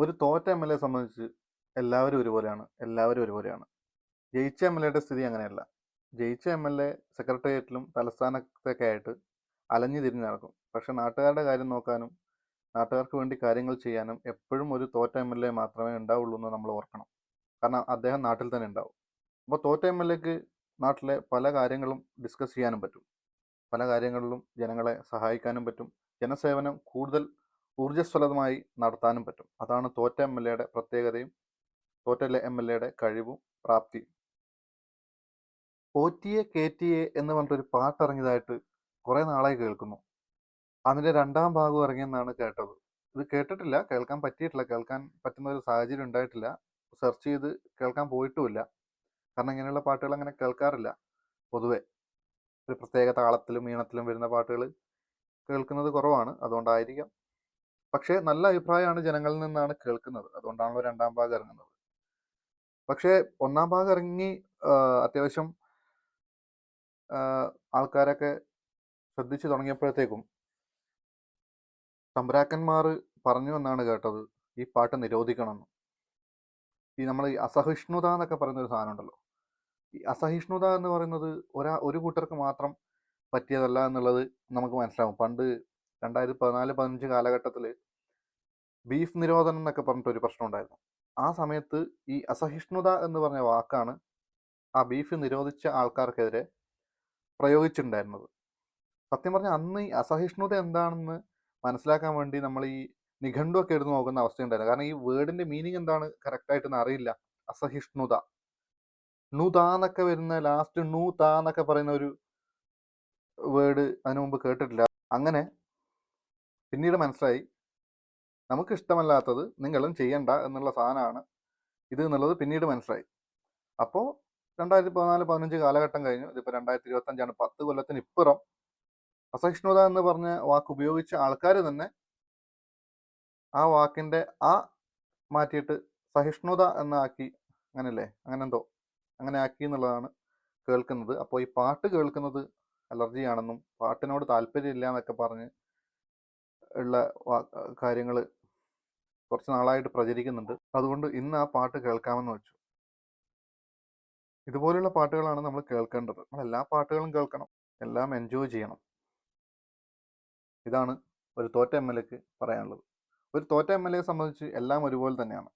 ഒരു തോറ്റ M L A സംബന്ധിച്ച് എല്ലാവരും ഒരുപോലെയാണ്. എല്ലാവരും ഒരുപോലെയാണ്. ജയിച്ച എം എൽ എയുടെ സ്ഥിതി അങ്ങനെയല്ല. ജയിച്ച എം എൽ എ സെക്രട്ടേറിയറ്റിലും തലസ്ഥാനത്തൊക്കെ ആയിട്ട് അലഞ്ഞു തിരിഞ്ഞ് നടക്കും. പക്ഷെ നാട്ടുകാരുടെ കാര്യം നോക്കാനും നാട്ടുകാർക്ക് വേണ്ടി കാര്യങ്ങൾ ചെയ്യാനും എപ്പോഴും ഒരു തോറ്റ എം എൽ എ മാത്രമേ ഉണ്ടാവുള്ളൂ എന്ന് നമ്മൾ ഓർക്കണം. കാരണം അദ്ദേഹം നാട്ടിൽ തന്നെ ഉണ്ടാവും. അപ്പോൾ തോറ്റ എം എൽ എക്ക് നാട്ടിലെ പല കാര്യങ്ങളും ഡിസ്കസ് ചെയ്യാനും പറ്റും. പല കാര്യങ്ങളിലും ജനങ്ങളെ സഹായിക്കാനും പറ്റും. ജനസേവനം കൂടുതൽ ഊർജ്ജസ്വലതമായി നടത്താനും പറ്റും. അതാണ് തോറ്റ എം എൽ എയുടെ പ്രത്യേകതയും തോറ്റ എം എൽ എയുടെ കഴിവും പ്രാപ്തിയും. പോറ്റിയെ കേറ്റിയെ എന്ന് പറഞ്ഞിട്ടൊരു പാട്ട് ഇറങ്ങിയതായിട്ട് കുറേ നാളായി കേൾക്കുന്നു. അതിൻ്റെ രണ്ടാം ഭാഗം ഇറങ്ങിയെന്നാണ് കേട്ടത്. ഇത് കേട്ടിട്ടില്ല, കേൾക്കാൻ പറ്റിയിട്ടില്ല, കേൾക്കാൻ പറ്റുന്ന ഒരു സാഹചര്യം ഉണ്ടായിട്ടില്ല. സെർച്ച് ചെയ്ത് കേൾക്കാൻ പോയിട്ടുമില്ല. കാരണം ഇങ്ങനെയുള്ള പാട്ടുകൾ അങ്ങനെ കേൾക്കാറില്ല. പൊതുവെ ഒരു പ്രത്യേക താളത്തിലും ഈണത്തിലും വരുന്ന പാട്ടുകൾ കേൾക്കുന്നത് കുറവാണ്. അതുകൊണ്ടായിരിക്കാം. പക്ഷേ നല്ല അഭിപ്രായമാണ് ജനങ്ങളിൽ നിന്നാണ് കേൾക്കുന്നത്. അതുകൊണ്ടാണല്ലോ രണ്ടാം ഭാഗം ഇറങ്ങുന്നത്. പക്ഷേ ഒന്നാം ഭാഗം ഇറങ്ങി അത്യാവശ്യം ആൾക്കാരൊക്കെ ശ്രദ്ധിച്ചു തുടങ്ങിയപ്പോഴത്തേക്കും തമ്പുരാക്കന്മാർ പറഞ്ഞു എന്നാണ് കേട്ടത് ഈ പാട്ട് നിരോധിക്കണമെന്ന്. ഈ നമ്മൾ ഈ അസഹിഷ്ണുത എന്നൊക്കെ പറയുന്ന ഒരു സാധനം ഉണ്ടല്ലോ. ഈ അസഹിഷ്ണുത എന്ന് പറയുന്നത് ഒരു കൂട്ടർക്ക് മാത്രം പറ്റിയതല്ല എന്നുള്ളത് നമുക്ക് മനസ്സിലാവും. പണ്ട് 2014-15 കാലഘട്ടത്തിൽ ബീഫ് നിരോധനം എന്നൊക്കെ പറഞ്ഞിട്ടൊരു പ്രശ്നം ഉണ്ടായിരുന്നു. ആ സമയത്ത് ഈ അസഹിഷ്ണുത എന്ന് പറഞ്ഞ വാക്കാണ് ആ ബീഫ് നിരോധിച്ച ആൾക്കാർക്കെതിരെ പ്രയോഗിച്ചിട്ടുണ്ടായിരുന്നത്. സത്യം പറഞ്ഞാൽ അന്ന് ഈ അസഹിഷ്ണുത എന്താണെന്ന് മനസ്സിലാക്കാൻ വേണ്ടി നമ്മൾ ഈ നിഘണ്ടുവൊക്കെ എടുത്ത് നോക്കുന്ന അവസ്ഥയുണ്ടായിരുന്നു. കാരണം ഈ വേർഡിന്റെ മീനിങ് എന്താണ് കറക്റ്റായിട്ടൊന്നും അറിയില്ല. അസഹിഷ്ണുത, ണുത എന്നൊക്കെ വരുന്ന ലാസ്റ്റ് ണു താ എന്നൊക്കെ പറയുന്ന ഒരു വേർഡ് അതിനു മുമ്പ് കേട്ടിട്ടില്ല. അങ്ങനെ പിന്നീട് മനസ്സിലായി നമുക്ക് ഇഷ്ടമല്ലാത്തത് നിങ്ങളും ചെയ്യണ്ട എന്നുള്ള സാധനമാണ് ഇത് എന്നുള്ളത് പിന്നീട് മനസ്സിലായി. അപ്പോൾ 2014-15 കാലഘട്ടം കഴിഞ്ഞു. ഇതിപ്പോൾ 2025 10 കൊല്ലത്തിന് ഇപ്പുറം അസഹിഷ്ണുത എന്ന് പറഞ്ഞ വാക്ക് ഉപയോഗിച്ച ആൾക്കാർ തന്നെ ആ വാക്കിൻ്റെ ആ മാറ്റിയിട്ട് സഹിഷ്ണുത എന്നാക്കി. അങ്ങനെയല്ലേ, അങ്ങനെന്തോ അങ്ങനെ ആക്കി എന്നുള്ളതാണ് കേൾക്കുന്നത്. അപ്പോൾ ഈ പാട്ട് കേൾക്കുന്നത് അലർജിയാണെന്നും പാട്ടിനോട് താല്പര്യമില്ല എന്നൊക്കെ പറഞ്ഞ് ഉള്ള കാര്യങ്ങൾ കുറച്ച് നാളായിട്ട് പ്രചരിക്കുന്നുണ്ട്. അതുകൊണ്ട് ഇന്ന് ആ പാട്ട് കേൾക്കാമെന്ന് വെച്ചു. ഇതുപോലുള്ള പാട്ടുകളാണ് നമ്മൾ കേൾക്കേണ്ടത്. നമ്മൾ എല്ലാ പാട്ടുകളും കേൾക്കണം, എല്ലാം എൻജോയ് ചെയ്യണം. ഇതാണ് ഒരു തോറ്റ എം എൽ എക്ക് പറയാനുള്ളത്. ഒരു തോറ്റ എം എൽ എയെ സംബന്ധിച്ച് എല്ലാം ഒരുപോലെ തന്നെയാണ്.